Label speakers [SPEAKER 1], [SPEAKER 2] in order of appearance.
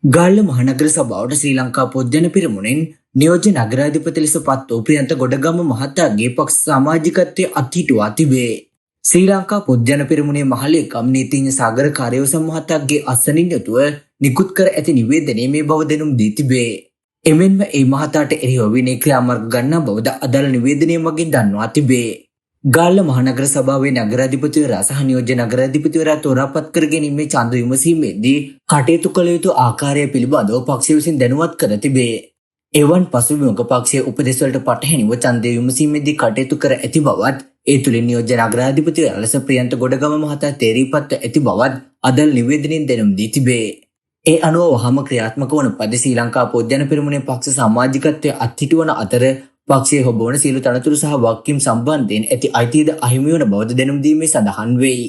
[SPEAKER 1] ගාල්ල මහනගර සභාවට ශ්‍රී ලංකා පොත්ජන පිරිමුණෙන් නියෝජ්‍ය නගරාධිපති ලෙස පත් වූ ප්‍රියන්ත ගොඩගම මහතාගේ පක්ෂ සමාජිකත්වයේ අත්හිටුවා තිබේ. ශ්‍රී ලංකා පොත්ජන පිරිමුණේ මහලේකම් නීතිඥ සාගර කාර්යවසම් මහතාගේ අත්සනින් යුතුව නිකුත් කර ඇති නිවේදනයේ මේ බව දැනුම් දී තිබේ. එමෙන්ම ඒ මහතාට එරෙහිව විනය ක්‍රියාමාර්ග ගන්නා බවද අදාළ නිවේදනය මගින් දන්වා තිබේ. ගාල්ල මහනගර සභාවේ නගරාධිපතිවරයා සහ නියෝජ්‍ය නගරාධිපතිවරයා තෝරාපත් කර ගැනීමේ ඡන්ද විමසීමේදී කටයුතු කළ යුතු ආකාරය පිළිබඳව පක්ෂය විසින් දැනුවත් කර තිබේ. එවන් පසුබිමක පක්ෂයේ උපදෙස් වලට පටහැනිව ඡන්දය විමසීමේදී කටයුතු කර ඇති බවත් ඒ තුලින් නියෝජ්‍ය නගරාධිපතිවරයා ලෙස ප්‍රියන්ත ගොඩගම මහතා තේරීපත්ව ඇති බවත් අදාළ නිවේදනයෙන් දැනුම් දී තිබේ. ඒ අනුව වහම ක්‍රියාත්මක වන පද ශ්‍රී ලංකා පොත්ජන පිරිමුණේ පක්ෂ සමාජිකත්වයේ අත්හිටුවන අතර පක්ෂයේ හොබවන සියලු තනතුරු සහ වගකීම් සම්බන්ධයෙන් ඇති අයිතියද අහිමි වන බවද දැනුම් දීමේ සඳහන් වෙයි.